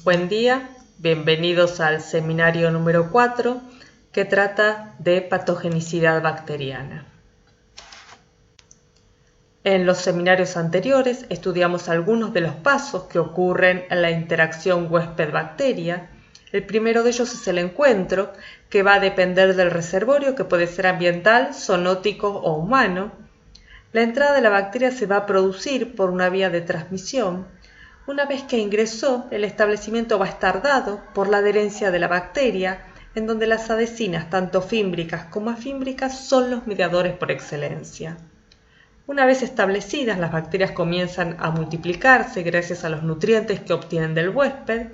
Buen día, bienvenidos al seminario número 4 que trata de patogenicidad bacteriana. En los seminarios anteriores estudiamos algunos de los pasos que ocurren en la interacción huésped-bacteria. El primero de ellos es el encuentro, que va a depender del reservorio, que puede ser ambiental, zoonótico o humano. La entrada de la bacteria se va a producir por una vía de transmisión. Una vez que ingresó, el establecimiento va a estar dado por la adherencia de la bacteria, en donde las adhesinas, tanto fímbricas como afímbricas, son los mediadores por excelencia. Una vez establecidas, las bacterias comienzan a multiplicarse gracias a los nutrientes que obtienen del huésped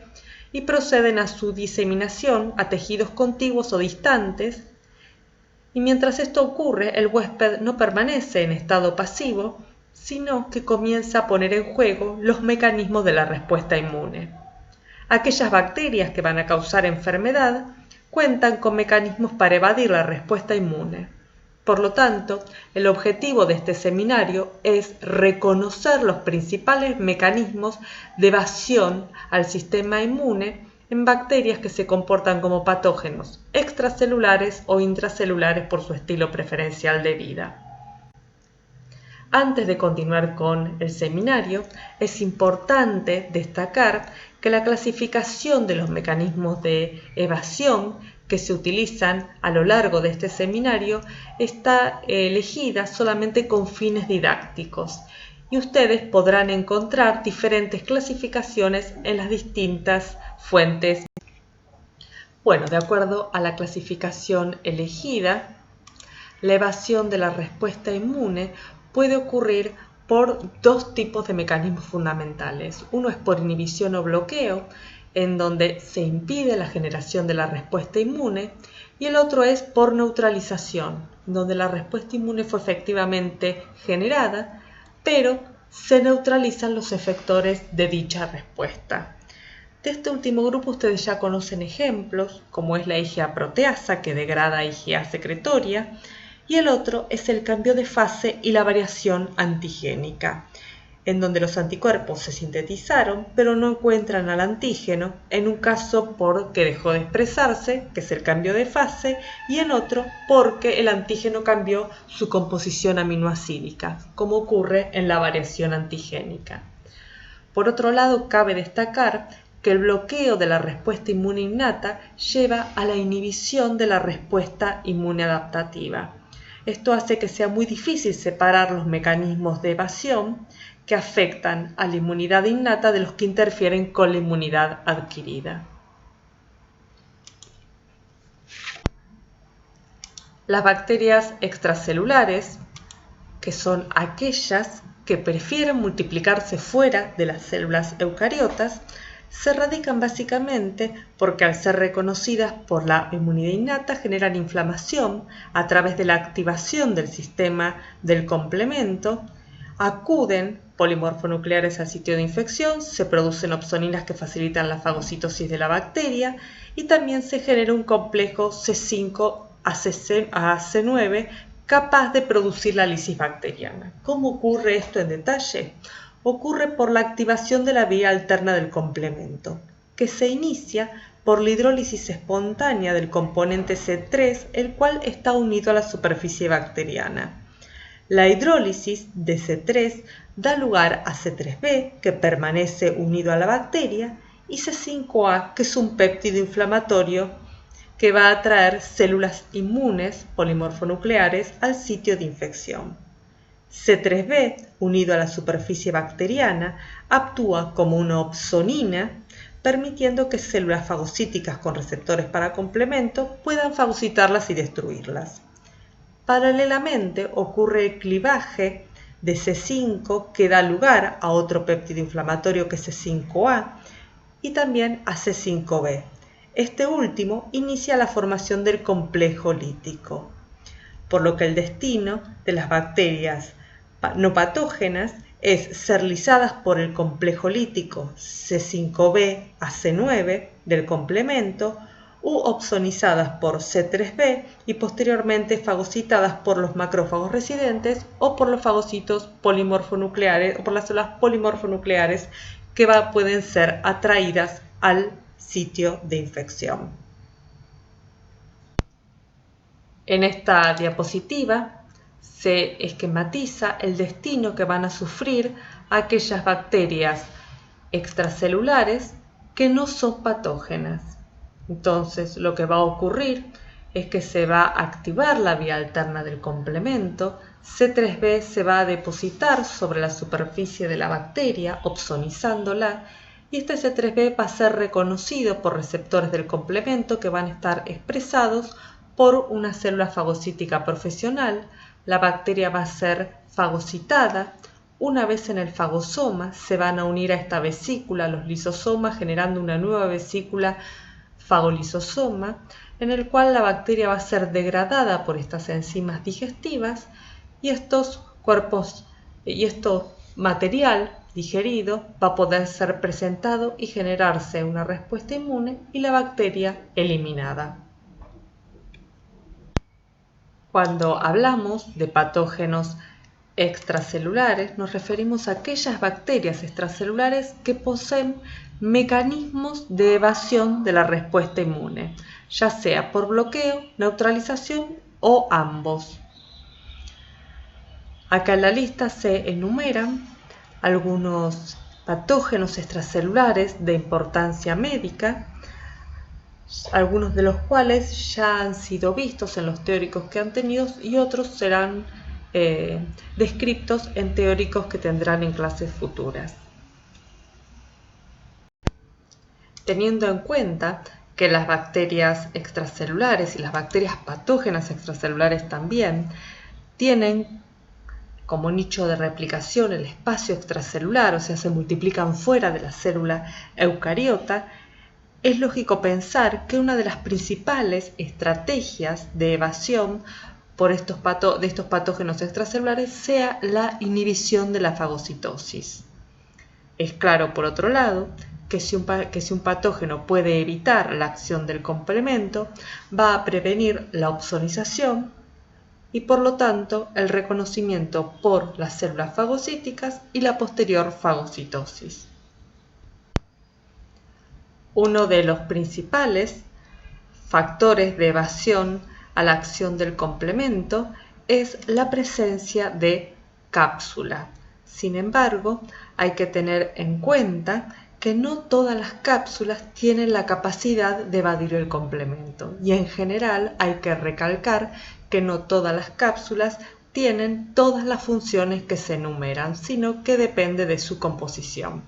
y proceden a su diseminación a tejidos contiguos o distantes. Y mientras esto ocurre, el huésped no permanece en estado pasivo, sino que comienza a poner en juego los mecanismos de la respuesta inmune. Aquellas bacterias que van a causar enfermedad cuentan con mecanismos para evadir la respuesta inmune. Por lo tanto, el objetivo de este seminario es reconocer los principales mecanismos de evasión al sistema inmune en bacterias que se comportan como patógenos extracelulares o intracelulares por su estilo preferencial de vida. Antes de continuar con el seminario, es importante destacar que la clasificación de los mecanismos de evasión que se utilizan a lo largo de este seminario está elegida solamente con fines didácticos y ustedes podrán encontrar diferentes clasificaciones en las distintas fuentes. Bueno, de acuerdo a la clasificación elegida, la evasión de la respuesta inmune puede ocurrir por dos tipos de mecanismos fundamentales. Uno es por inhibición o bloqueo, en donde se impide la generación de la respuesta inmune, y el otro es por neutralización, donde la respuesta inmune fue efectivamente generada, pero se neutralizan los efectores de dicha respuesta. De este último grupo ustedes ya conocen ejemplos, como es la IgA proteasa, que degrada IgA secretoria, y el otro es el cambio de fase y la variación antigénica, en donde los anticuerpos se sintetizaron pero no encuentran al antígeno, en un caso porque dejó de expresarse, que es el cambio de fase, y en otro porque el antígeno cambió su composición aminoacídica, como ocurre en la variación antigénica. Por otro lado, cabe destacar que el bloqueo de la respuesta inmune innata lleva a la inhibición de la respuesta inmune adaptativa. Esto hace que sea muy difícil separar los mecanismos de evasión que afectan a la inmunidad innata de los que interfieren con la inmunidad adquirida. Las bacterias extracelulares, que son aquellas que prefieren multiplicarse fuera de las células eucariotas, se radican básicamente porque al ser reconocidas por la inmunidad innata generan inflamación a través de la activación del sistema del complemento, acuden polimorfonucleares al sitio de infección, se producen opsoninas que facilitan la fagocitosis de la bacteria y también se genera un complejo C5AC9 capaz de producir la lisis bacteriana. ¿Cómo ocurre esto en detalle? Ocurre por la activación de la vía alterna del complemento, que se inicia por la hidrólisis espontánea del componente C3, el cual está unido a la superficie bacteriana. La hidrólisis de C3 da lugar a C3b, que permanece unido a la bacteria, y C5a, que es un péptido inflamatorio que va a atraer células inmunes polimorfonucleares al sitio de infección. C3b, unido a la superficie bacteriana, actúa como una opsonina, permitiendo que células fagocíticas con receptores para complemento puedan fagocitarlas y destruirlas. Paralelamente ocurre el clivaje de C5 que da lugar a otro péptido inflamatorio que es C5a y también a C5b. Este último inicia la formación del complejo lítico, por lo que el destino de las bacterias no patógenas es ser lisadas por el complejo lítico C5b a C9 del complemento u opsonizadas por C3b y posteriormente fagocitadas por los macrófagos residentes o por los fagocitos polimorfonucleares o por las células polimorfonucleares que pueden ser atraídas al sitio de infección. En esta diapositiva se esquematiza el destino que van a sufrir aquellas bacterias extracelulares que no son patógenas. Entonces, lo que va a ocurrir es que se va a activar la vía alterna del complemento, C3b se va a depositar sobre la superficie de la bacteria, opsonizándola, y este C3b va a ser reconocido por receptores del complemento que van a estar expresados por una célula fagocítica profesional. La bacteria va a ser fagocitada. Una vez en el fagosoma se van a unir a esta vesícula los lisosomas, generando una nueva vesícula fagolisosoma, en el cual la bacteria va a ser degradada por estas enzimas digestivas y estos material digerido va a poder ser presentado y generarse una respuesta inmune y la bacteria eliminada. Cuando hablamos de patógenos extracelulares, nos referimos a aquellas bacterias extracelulares que poseen mecanismos de evasión de la respuesta inmune, ya sea por bloqueo, neutralización o ambos. Acá en la lista se enumeran algunos patógenos extracelulares de importancia médica, algunos de los cuales ya han sido vistos en los teóricos que han tenido y otros serán descritos en teóricos que tendrán en clases futuras. Teniendo en cuenta que las bacterias extracelulares y las bacterias patógenas extracelulares también tienen como nicho de replicación el espacio extracelular, o sea, se multiplican fuera de la célula eucariota, es lógico pensar que una de las principales estrategias de evasión de estos patógenos extracelulares sea la inhibición de la fagocitosis. Es claro, por otro lado, que si un patógeno puede evitar la acción del complemento, va a prevenir la opsonización y, por lo tanto, el reconocimiento por las células fagocíticas y la posterior fagocitosis. Uno de los principales factores de evasión a la acción del complemento es la presencia de cápsula. Sin embargo, hay que tener en cuenta que no todas las cápsulas tienen la capacidad de evadir el complemento y en general hay que recalcar que no todas las cápsulas tienen todas las funciones que se enumeran, sino que depende de su composición.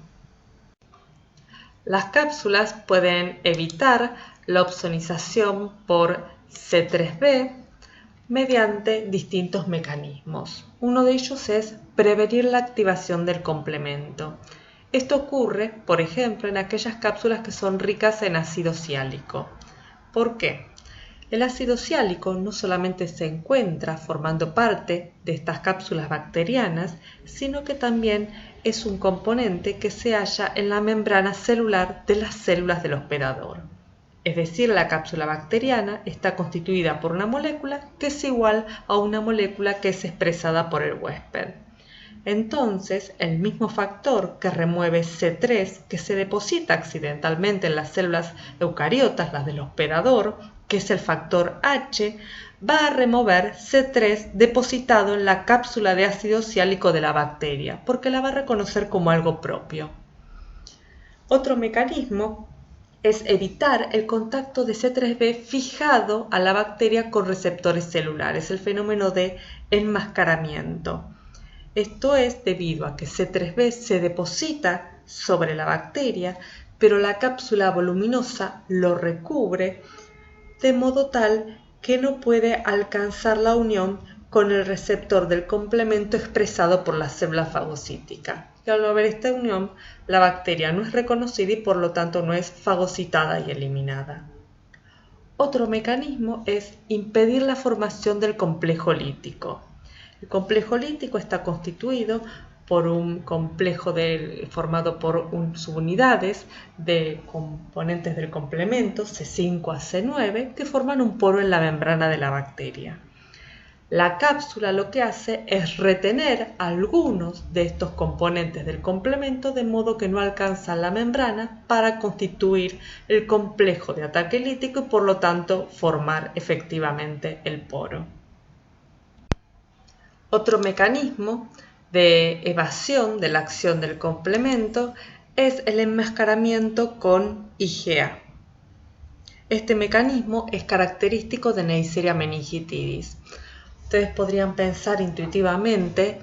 Las cápsulas pueden evitar la opsonización por C3b mediante distintos mecanismos. Uno de ellos es prevenir la activación del complemento. Esto ocurre, por ejemplo, en aquellas cápsulas que son ricas en ácido siálico. ¿Por qué? El ácido siálico no solamente se encuentra formando parte de estas cápsulas bacterianas, sino que también es un componente que se halla en la membrana celular de las células del hospedador. Es decir, la cápsula bacteriana está constituida por una molécula que es igual a una molécula que es expresada por el huésped. Entonces, el mismo factor que remueve C3, que se deposita accidentalmente en las células eucariotas, las del hospedador, que es el factor H, va a remover C3 depositado en la cápsula de ácido siálico de la bacteria, porque la va a reconocer como algo propio. Otro mecanismo es evitar el contacto de C3b fijado a la bacteria con receptores celulares, el fenómeno de enmascaramiento. Esto es debido a que C3b se deposita sobre la bacteria, pero la cápsula voluminosa lo recubre de modo tal que no puede alcanzar la unión con el receptor del complemento expresado por la célula fagocítica. Y al no haber esta unión, la bacteria no es reconocida y por lo tanto no es fagocitada y eliminada. Otro mecanismo es impedir la formación del complejo lítico. El complejo lítico está constituido por un complejo formado por subunidades de componentes del complemento C5 a C9 que forman un poro en la membrana de la bacteria. La cápsula lo que hace es retener algunos de estos componentes del complemento de modo que no alcanzan la membrana para constituir el complejo de ataque lítico y por lo tanto formar efectivamente el poro. Otro mecanismo de evasión de la acción del complemento es el enmascaramiento con IgA. Este mecanismo es característico de Neisseria meningitidis. Ustedes podrían pensar intuitivamente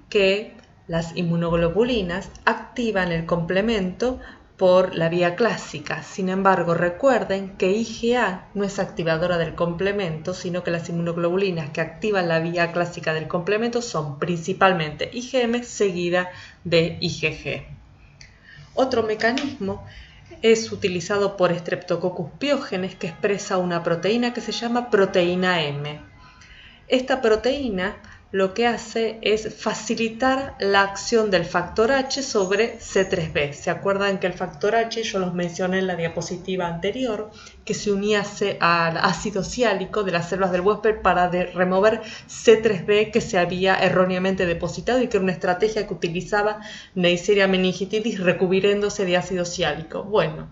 que las inmunoglobulinas activan el complemento por la vía clásica. Sin embargo, recuerden que IgA no es activadora del complemento, sino que las inmunoglobulinas que activan la vía clásica del complemento son principalmente IgM seguida de IgG. Otro mecanismo es utilizado por Streptococcus pyogenes, que expresa una proteína que se llama proteína M. Esta proteína lo que hace es facilitar la acción del factor H sobre C3b. ¿Se acuerdan que el factor H, yo los mencioné en la diapositiva anterior, que se unía al ácido siálico de las células del huésped para remover C3b que se había erróneamente depositado y que era una estrategia que utilizaba Neisseria meningitidis recubriéndose de ácido siálico? Bueno,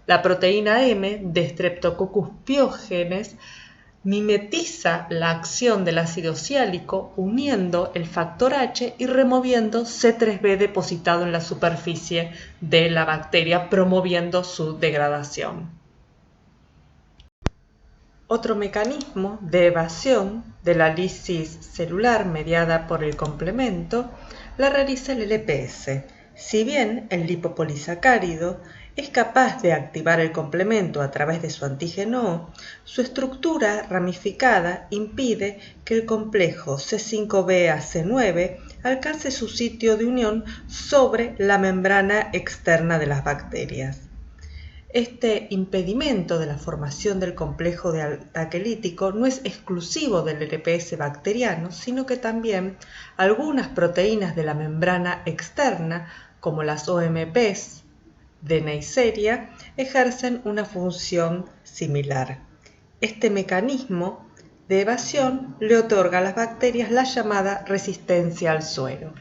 la proteína M de Streptococcus pyogenes mimetiza la acción del ácido siálico uniendo el factor H y removiendo C3b depositado en la superficie de la bacteria, promoviendo su degradación. Otro mecanismo de evasión de la lisis celular mediada por el complemento la realiza el LPS. Si bien el lipopolisacárido es capaz de activar el complemento a través de su antígeno O, su estructura ramificada impide que el complejo C5b-AC9 alcance su sitio de unión sobre la membrana externa de las bacterias. Este impedimento de la formación del complejo de ataque lítico no es exclusivo del LPS bacteriano, sino que también algunas proteínas de la membrana externa, como las OMPs, de Neisseria ejercen una función similar. Este mecanismo de evasión le otorga a las bacterias la llamada resistencia al suero.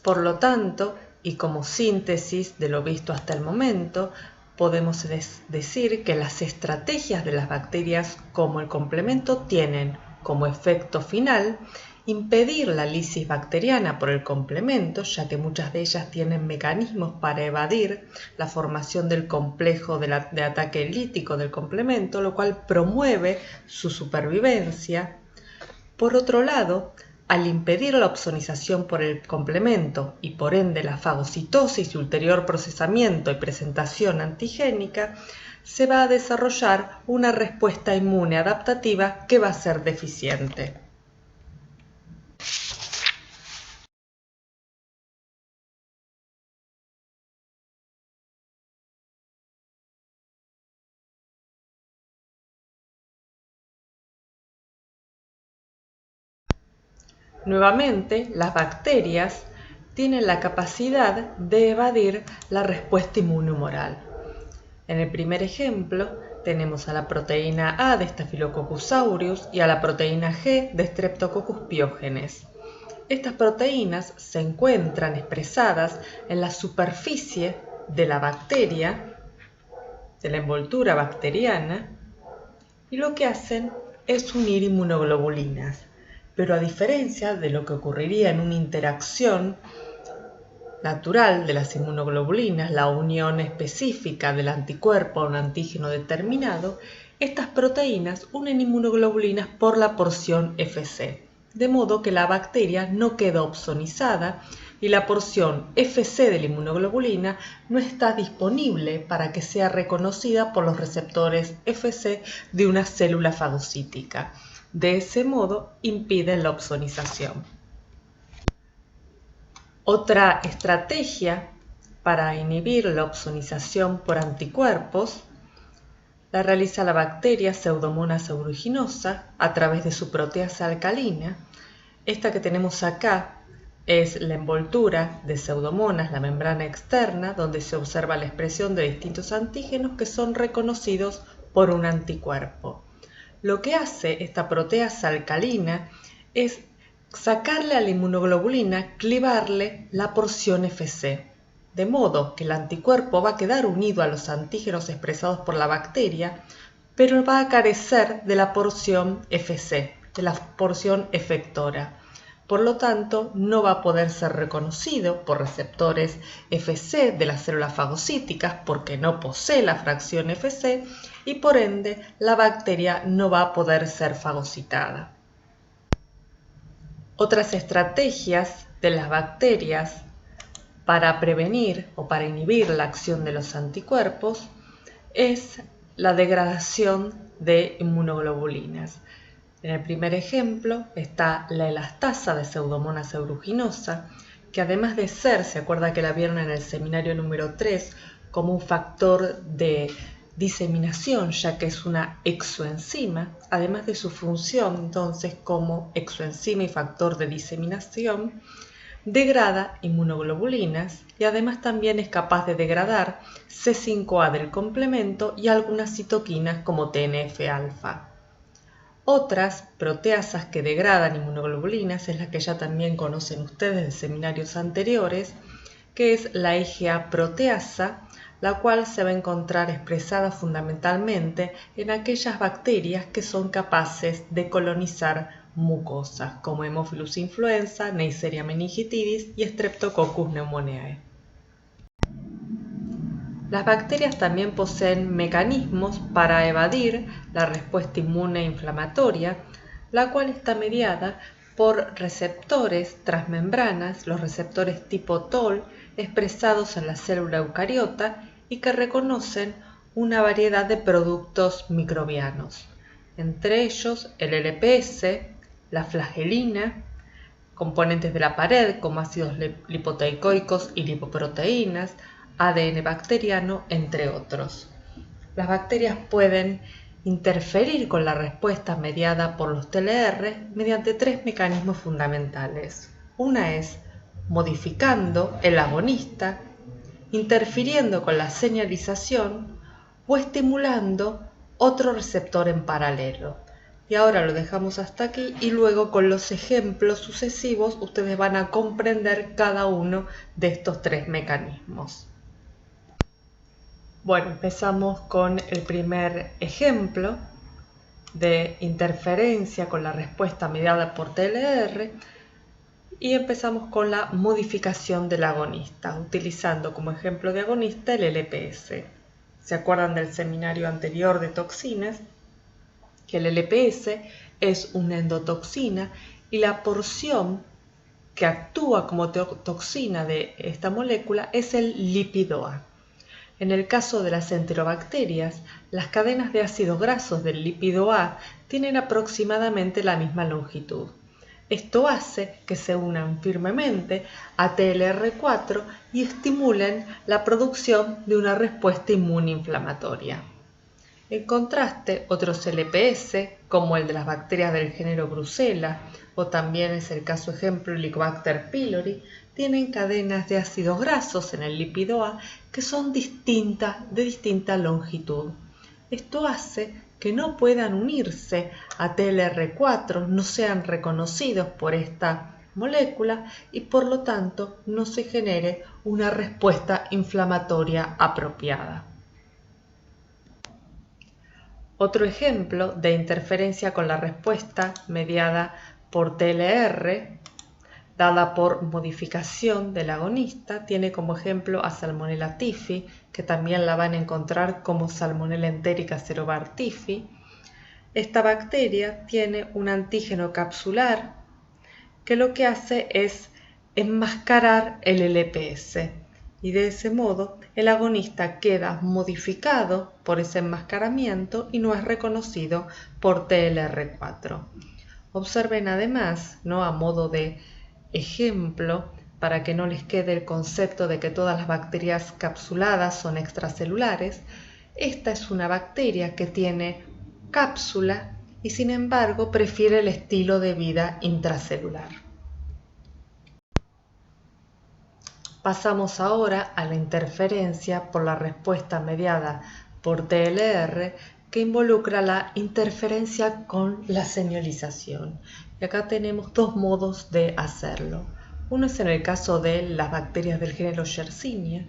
Por lo tanto, y como síntesis de lo visto hasta el momento, podemos decir que las estrategias de las bacterias como el complemento tienen como efecto final impedir la lisis bacteriana por el complemento, ya que muchas de ellas tienen mecanismos para evadir la formación del complejo de ataque lítico del complemento, lo cual promueve su supervivencia. Por otro lado, al impedir la opsonización por el complemento y por ende la fagocitosis y ulterior procesamiento y presentación antigénica, se va a desarrollar una respuesta inmune adaptativa que va a ser deficiente. Nuevamente, las bacterias tienen la capacidad de evadir la respuesta inmunohumoral. En el primer ejemplo, tenemos a la proteína A de Staphylococcus aureus y a la proteína G de Streptococcus pyogenes. Estas proteínas se encuentran expresadas en la superficie de la bacteria, de la envoltura bacteriana, y lo que hacen es unir inmunoglobulinas. Pero a diferencia de lo que ocurriría en una interacción natural de las inmunoglobulinas, la unión específica del anticuerpo a un antígeno determinado, estas proteínas unen inmunoglobulinas por la porción Fc, de modo que la bacteria no queda opsonizada y la porción Fc de la inmunoglobulina no está disponible para que sea reconocida por los receptores Fc de una célula fagocítica. De ese modo, impiden la opsonización. Otra estrategia para inhibir la opsonización por anticuerpos la realiza la bacteria Pseudomonas aeruginosa a través de su proteasa alcalina. Esta que tenemos acá es la envoltura de Pseudomonas, la membrana externa, donde se observa la expresión de distintos antígenos que son reconocidos por un anticuerpo. lo que hace esta proteasa alcalina es sacarle a la inmunoglobulina, clivarle la porción Fc, de modo que el anticuerpo va a quedar unido a los antígenos expresados por la bacteria, pero va a carecer de la porción Fc, de la porción efectora. Por lo tanto, no va a poder ser reconocido por receptores Fc de las células fagocíticas porque no posee la fracción Fc y por ende la bacteria no va a poder ser fagocitada. Otras estrategias de las bacterias para prevenir o para inhibir la acción de los anticuerpos es la degradación de inmunoglobulinas. En el primer ejemplo está la elastasa de Pseudomonas aeruginosa, que además de ser, se acuerda que la vieron en el seminario número 3, como un factor de diseminación, ya que es una exoenzima, además de su función entonces como exoenzima y factor de diseminación, degrada inmunoglobulinas y además también es capaz de degradar C5A del complemento y algunas citoquinas como TNF-alfa. Otras proteasas que degradan inmunoglobulinas es la que ya también conocen ustedes de seminarios anteriores, que es la IgA proteasa, la cual se va a encontrar expresada fundamentalmente en aquellas bacterias que son capaces de colonizar mucosas, como Haemophilus influenza, Neisseria meningitidis y Streptococcus pneumoniae. Las bacterias también poseen mecanismos para evadir la respuesta inmune inflamatoria, la cual está mediada por receptores transmembranas, los receptores tipo TOL, expresados en la célula eucariota y que reconocen una variedad de productos microbianos, entre ellos el LPS, la flagelina, componentes de la pared como ácidos lipoteicoicos y lipoproteínas, ADN bacteriano, entre otros. Las bacterias pueden interferir con la respuesta mediada por los TLR mediante tres mecanismos fundamentales. Una es modificando el agonista, interfiriendo con la señalización o estimulando otro receptor en paralelo. Y ahora lo dejamos hasta aquí y luego con los ejemplos sucesivos ustedes van a comprender cada uno de estos tres mecanismos. Bueno, empezamos con el primer ejemplo de interferencia con la respuesta mediada por TLR y empezamos con la modificación del agonista, utilizando como ejemplo de agonista el LPS. ¿Se acuerdan del seminario anterior de toxinas? Que el LPS es una endotoxina y la porción que actúa como toxina de esta molécula es el lípido A. En el caso de las enterobacterias, las cadenas de ácidos grasos del lípido A tienen aproximadamente la misma longitud. Esto hace que se unan firmemente a TLR4 y estimulen la producción de una respuesta inmune inflamatoria. En contraste, otros LPS, como el de las bacterias del género Brucella, o también es el caso ejemplo Helicobacter pylori, tienen cadenas de ácidos grasos en el lípido A que son de distinta longitud. Esto hace que no puedan unirse a TLR4, no sean reconocidos por esta molécula y por lo tanto no se genere una respuesta inflamatoria apropiada. Otro ejemplo de interferencia con la respuesta mediada por TLR, dada por modificación del agonista, tiene como ejemplo a Salmonella typhi, que también la van a encontrar como Salmonella entérica serovar typhi. Esta bacteria tiene un antígeno capsular que lo que hace es enmascarar el LPS y de ese modo el agonista queda modificado por ese enmascaramiento y no es reconocido por TLR4. Observen además, a modo de ejemplo, para que no les quede el concepto de que todas las bacterias capsuladas son extracelulares, esta es una bacteria que tiene cápsula y sin embargo prefiere el estilo de vida intracelular. Pasamos ahora a la interferencia por la respuesta mediada por TLR que involucra la interferencia con la señalización. Y acá tenemos dos modos de hacerlo. Uno es en el caso de las bacterias del género Yersinia,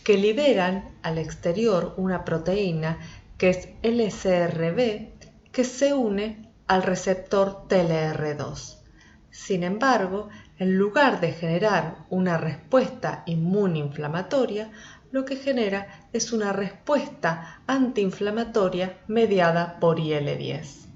que liberan al exterior una proteína que es LSRB, que se une al receptor TLR2. Sin embargo, en lugar de generar una respuesta inmunoinflamatoria, lo que genera es una respuesta antiinflamatoria mediada por IL-10.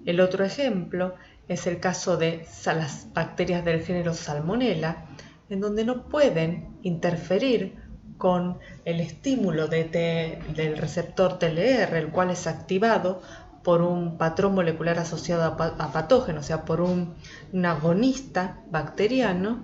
El otro ejemplo es el caso de las bacterias del género Salmonella, en donde no pueden interferir con el estímulo del receptor TLR, el cual es activado por un patrón molecular asociado a patógeno, o sea, por un agonista bacteriano,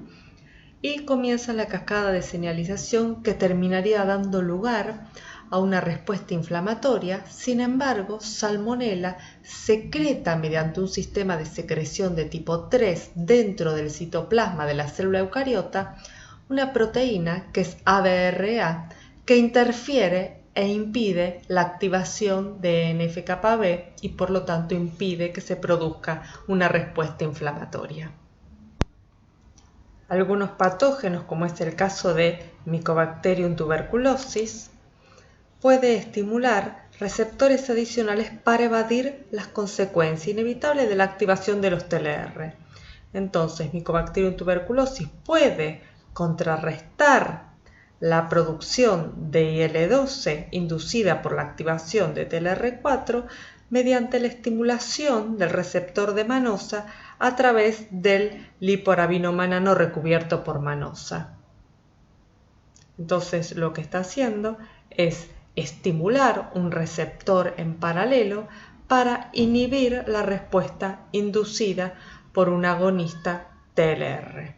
y comienza la cascada de señalización que terminaría dando lugar a una respuesta inflamatoria. Sin embargo, Salmonella secreta mediante un sistema de secreción de tipo 3 dentro del citoplasma de la célula eucariota una proteína que es ABRA que interfiere e impide la activación de NF-κB y por lo tanto impide que se produzca una respuesta inflamatoria. Algunos patógenos, como es el caso de Mycobacterium tuberculosis, puede estimular receptores adicionales para evadir las consecuencias inevitables de la activación de los TLR. Entonces, Mycobacterium tuberculosis puede contrarrestar la producción de IL-12 inducida por la activación de TLR4 mediante la estimulación del receptor de manosa a través del lipoarabinomanano recubierto por manosa. Entonces, lo que está haciendo es estimular un receptor en paralelo para inhibir la respuesta inducida por un agonista TLR.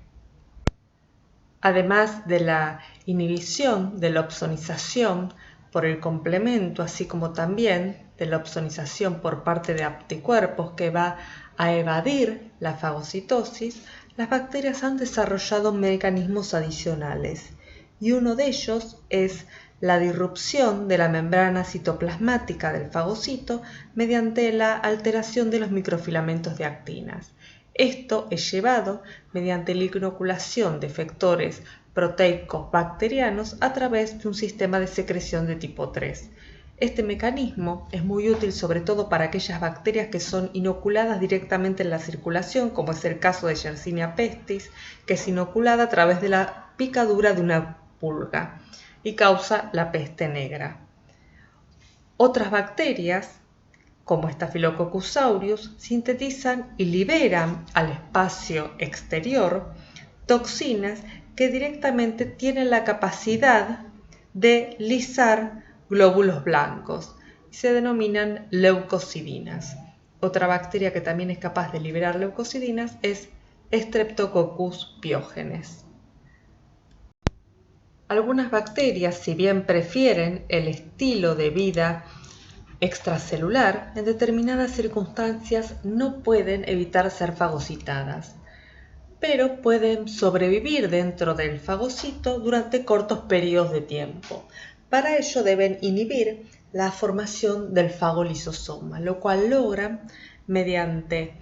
Además de la inhibición de la opsonización por el complemento, así como también de la opsonización por parte de anticuerpos que va a evadir la fagocitosis, las bacterias han desarrollado mecanismos adicionales y uno de ellos es la disrupción de la membrana citoplasmática del fagocito mediante la alteración de los microfilamentos de actinas. Esto es llevado mediante la inoculación de efectores proteicos bacterianos a través de un sistema de secreción de tipo 3. Este mecanismo es muy útil sobre todo para aquellas bacterias que son inoculadas directamente en la circulación, como es el caso de Yersinia pestis, que es inoculada a través de la picadura de una pulga y causa la peste negra. Otras bacterias, como Staphylococcus aureus, sintetizan y liberan al espacio exterior toxinas que directamente tienen la capacidad de lisar glóbulos blancos y se denominan leucocidinas. Otra bacteria que también es capaz de liberar leucocidinas es Streptococcus pyogenes. Algunas bacterias, si bien prefieren el estilo de vida extracelular, en determinadas circunstancias no pueden evitar ser fagocitadas, pero pueden sobrevivir dentro del fagocito durante cortos periodos de tiempo. Para ello deben inhibir la formación del fagolisosoma, lo cual logran mediante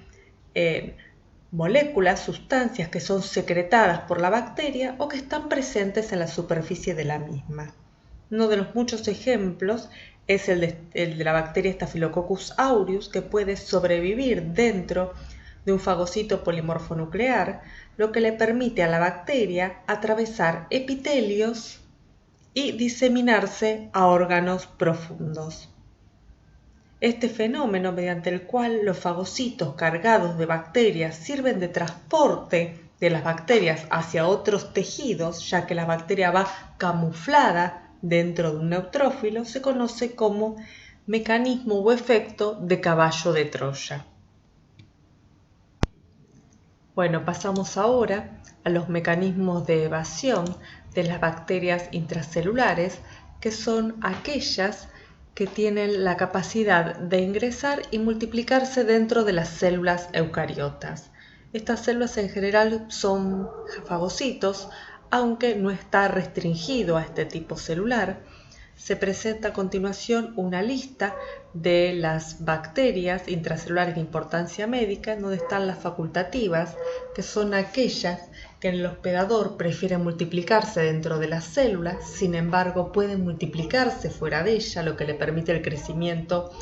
moléculas, sustancias que son secretadas por la bacteria o que están presentes en la superficie de la misma. Uno de los muchos ejemplos es el de la bacteria Staphylococcus aureus, que puede sobrevivir dentro de un fagocito polimorfonuclear, lo que le permite a la bacteria atravesar epitelios y diseminarse a órganos profundos. Este fenómeno, mediante el cual los fagocitos cargados de bacterias sirven de transporte de las bacterias hacia otros tejidos, ya que la bacteria va camuflada dentro de un neutrófilo, se conoce como mecanismo o efecto de caballo de Troya. Bueno, pasamos ahora a los mecanismos de evasión de las bacterias intracelulares, que son aquellas que tienen la capacidad de ingresar y multiplicarse dentro de las células eucariotas. Estas células en general son fagocitos, aunque no está restringido a este tipo celular, se presenta a continuación una lista de las bacterias intracelulares de importancia médica, en donde están las facultativas, que son aquellas que el hospedador prefiere multiplicarse dentro de las células, sin embargo pueden multiplicarse fuera de ella, lo que le permite el crecimiento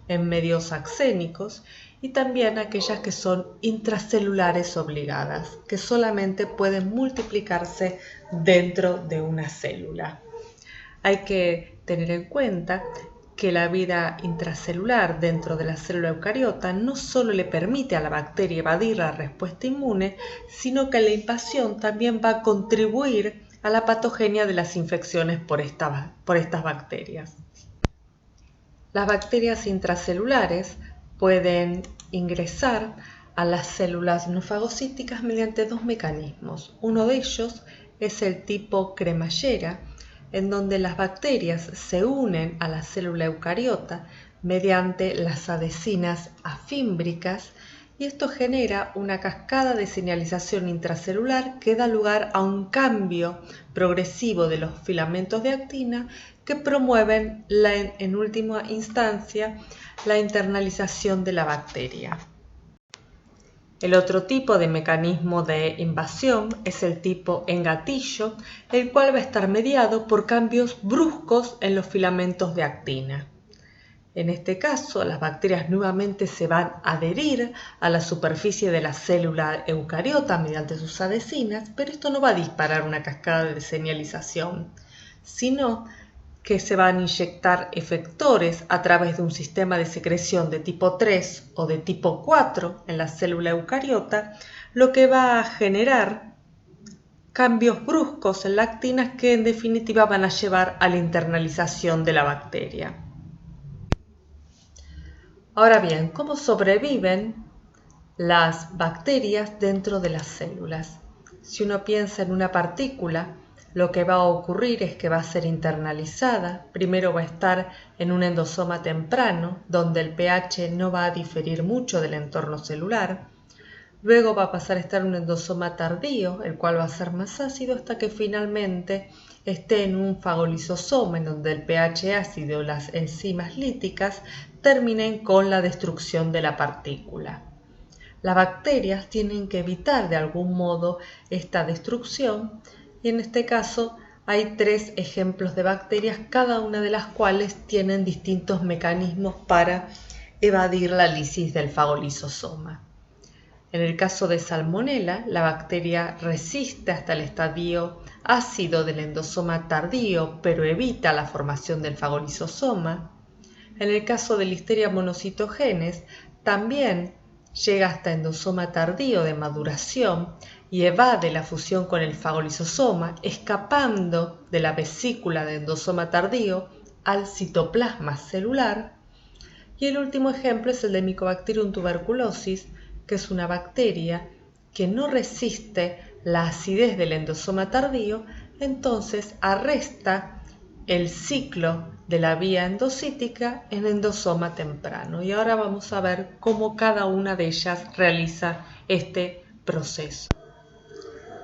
en medios axénicos, y también aquellas que son intracelulares obligadas, que solamente pueden multiplicarse dentro de una célula. Hay que tener en cuenta que la vida intracelular dentro de la célula eucariota no solo le permite a la bacteria evadir la respuesta inmune, sino que la invasión también va a contribuir a la patogenia de las infecciones por estas bacterias. Las bacterias intracelulares pueden ingresar a las células no fagocíticas mediante dos mecanismos. Uno de ellos es el tipo cremallera, en donde las bacterias se unen a la célula eucariota mediante las adhesinas afímbricas, y esto genera una cascada de señalización intracelular que da lugar a un cambio progresivo de los filamentos de actina que promueven en última instancia la internalización de la bacteria. El otro tipo de mecanismo de invasión es el tipo en gatillo, el cual va a estar mediado por cambios bruscos en los filamentos de actina. En este caso, las bacterias nuevamente se van a adherir a la superficie de la célula eucariota mediante sus adhesinas, pero esto no va a disparar una cascada de señalización, sino que se van a inyectar efectores a través de un sistema de secreción de tipo 3 o de tipo 4 en la célula eucariota, lo que va a generar cambios bruscos en la actina que en definitiva van a llevar a la internalización de la bacteria. Ahora bien, ¿cómo sobreviven las bacterias dentro de las células? Si uno piensa en una partícula, lo que va a ocurrir es que va a ser internalizada. Primero va a estar en un endosoma temprano, donde el pH no va a diferir mucho del entorno celular. Luego va a pasar a estar en un endosoma tardío, el cual va a ser más ácido, hasta que finalmente esté en un fagolisosoma, en donde el pH ácido o las enzimas líticas terminen con la destrucción de la partícula. Las bacterias tienen que evitar de algún modo esta destrucción, y en este caso hay 3 ejemplos de bacterias, cada una de las cuales tienen distintos mecanismos para evadir la lisis del fagolisosoma. En el caso de Salmonella, la bacteria resiste hasta el estadio ácido del endosoma tardío, pero evita la formación del fagolisosoma. En el caso de Listeria monocytogenes, también llega hasta endosoma tardío de maduración y evade la fusión con el fagolisosoma, escapando de la vesícula de endosoma tardío al citoplasma celular. Y el último ejemplo es el de Mycobacterium tuberculosis, que es una bacteria que no resiste la acidez del endosoma tardío, entonces arresta el ciclo de la vía endocítica en endosoma temprano. Y ahora vamos a ver cómo cada una de ellas realiza este proceso.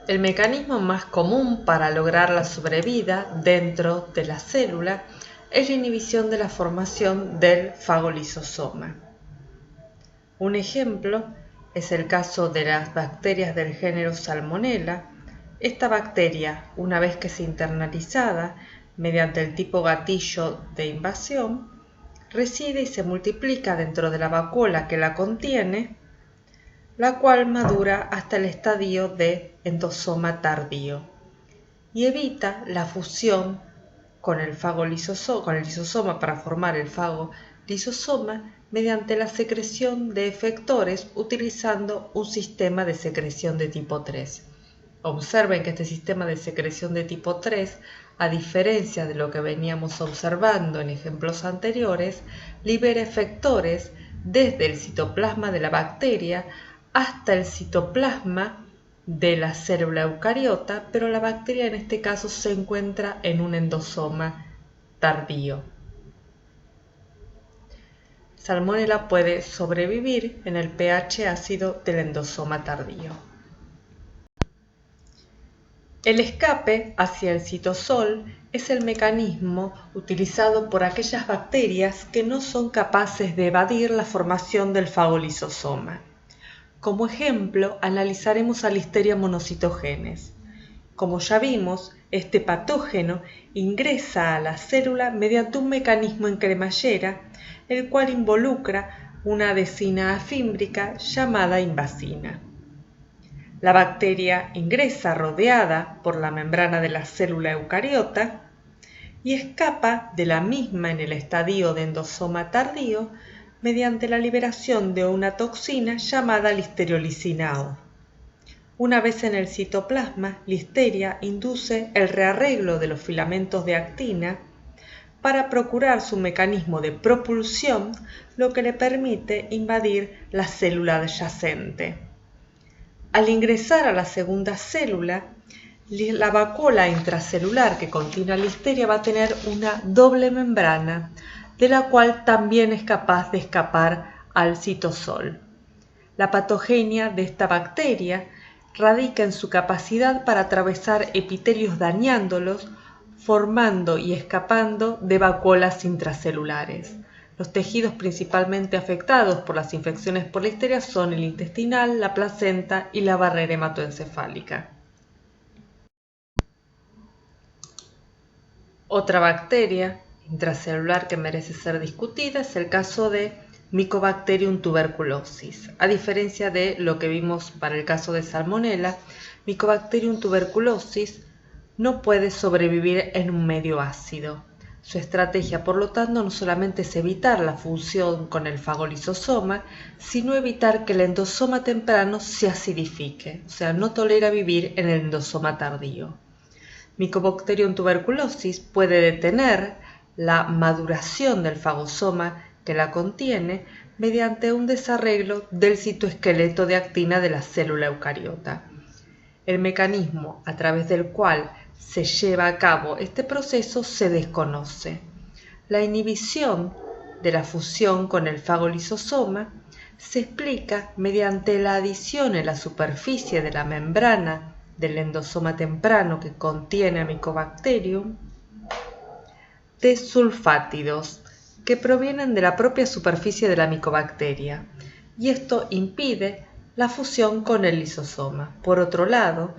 El mecanismo más común para lograr la sobrevida dentro de la célula es la inhibición de la formación del fagolisosoma. Un ejemplo es el caso de las bacterias del género Salmonella. Esta bacteria, una vez que es internalizada mediante el tipo gatillo de invasión, reside y se multiplica dentro de la vacuola que la contiene, la cual madura hasta el estadio de endosoma tardío y evita la fusión con el lisosoma para formar el fagolisosoma mediante la secreción de efectores utilizando un sistema de secreción de tipo 3. Observen que este sistema de secreción de tipo 3, a diferencia de lo que veníamos observando en ejemplos anteriores, libera efectores desde el citoplasma de la bacteria hasta el citoplasma de la célula eucariota, pero la bacteria en este caso se encuentra en un endosoma tardío. Salmonella puede sobrevivir en el pH ácido del endosoma tardío. El escape hacia el citosol es el mecanismo utilizado por aquellas bacterias que no son capaces de evadir la formación del fagolisosoma. Como ejemplo, analizaremos a Listeria monocitogenes. Como ya vimos, este patógeno ingresa a la célula mediante un mecanismo en cremallera, el cual involucra una adhesina afímbrica llamada invasina. La bacteria ingresa rodeada por la membrana de la célula eucariota y escapa de la misma en el estadio de endosoma tardío mediante la liberación de una toxina llamada listeriolizina O. Una vez en el citoplasma, Listeria induce el rearreglo de los filamentos de actina para procurar su mecanismo de propulsión, lo que le permite invadir la célula adyacente. Al ingresar a la segunda célula, la vacuola intracelular que contiene a Listeria va a tener una doble membrana, de la cual también es capaz de escapar al citosol. La patogenia de esta bacteria radica en su capacidad para atravesar epitelios dañándolos, formando y escapando de vacuolas intracelulares. Los tejidos principalmente afectados por las infecciones por Listeria son el intestinal, la placenta y la barrera hematoencefálica. Otra bacteria intracelular que merece ser discutida es el caso de Mycobacterium tuberculosis. A diferencia de lo que vimos para el caso de Salmonella, Mycobacterium tuberculosis no puede sobrevivir en un medio ácido. Su estrategia, por lo tanto, no solamente es evitar la fusión con el fagolisosoma, sino evitar que el endosoma temprano se acidifique, o sea, no tolera vivir en el endosoma tardío. Mycobacterium tuberculosis puede detener la maduración del fagosoma que la contiene mediante un desarreglo del citoesqueleto de actina de la célula eucariota. El mecanismo a través del cual se lleva a cabo este proceso se desconoce. La inhibición de la fusión con el fagolisosoma se explica mediante la adición en la superficie de la membrana del endosoma temprano que contiene a Mycobacterium de sulfátidos que provienen de la propia superficie de la micobacteria, y esto impide la fusión con el lisosoma. Por otro lado,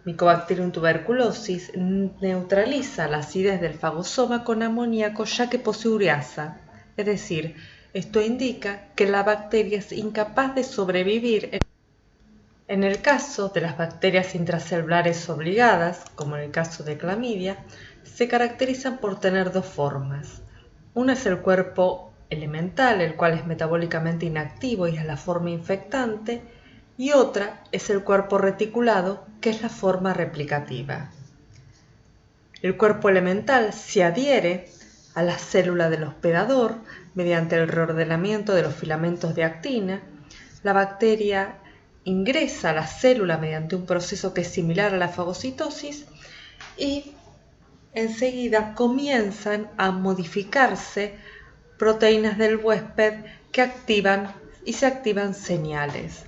Mycobacterium tuberculosis neutraliza la acidez del fagosoma con amoníaco ya que posee ureasa, es decir, esto indica que la bacteria es incapaz de sobrevivir. En el caso de las bacterias intracelulares obligadas, como en el caso de clamidia, se caracterizan por tener dos formas. Una es el cuerpo elemental, el cual es metabólicamente inactivo y es la forma infectante, y otra es el cuerpo reticulado, que es la forma replicativa. El cuerpo elemental se adhiere a la célula del hospedador mediante el reordenamiento de los filamentos de actina. La bacteria ingresa a la célula mediante un proceso que es similar a la fagocitosis y enseguida comienzan a modificarse proteínas del huésped que activan señales.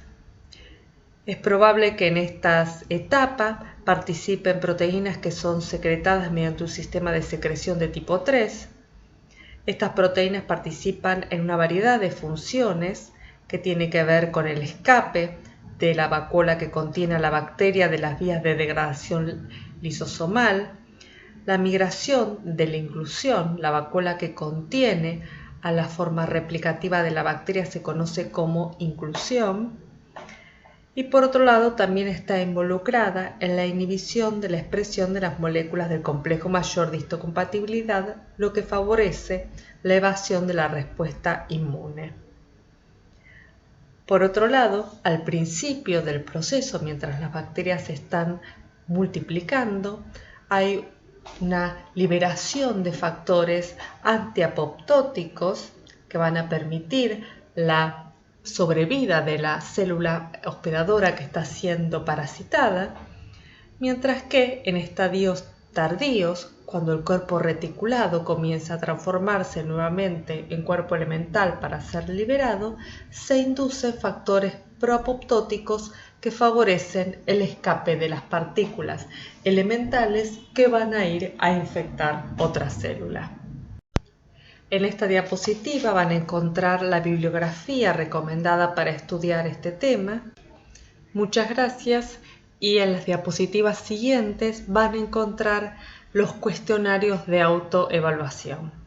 Es probable que en estas etapas participen proteínas que son secretadas mediante un sistema de secreción de tipo 3. Estas proteínas participan en una variedad de funciones que tiene que ver con el escape de la vacuola que contiene a la bacteria de las vías de degradación lisosomal, la migración de la inclusión, la vacuola que contiene a la forma replicativa de la bacteria se conoce como inclusión, y por otro lado también está involucrada en la inhibición de la expresión de las moléculas del complejo mayor de histocompatibilidad, lo que favorece la evasión de la respuesta inmune. Por otro lado, al principio del proceso, mientras las bacterias se están multiplicando, hay una liberación de factores antiapoptóticos que van a permitir la sobrevida de la célula hospedadora que está siendo parasitada, mientras que en estadios tardíos, cuando el cuerpo reticulado comienza a transformarse nuevamente en cuerpo elemental para ser liberado, se inducen factores proapoptóticos que favorecen el escape de las partículas elementales que van a ir a infectar otras células. En esta diapositiva van a encontrar la bibliografía recomendada para estudiar este tema. Muchas gracias, y en las diapositivas siguientes van a encontrar los cuestionarios de autoevaluación.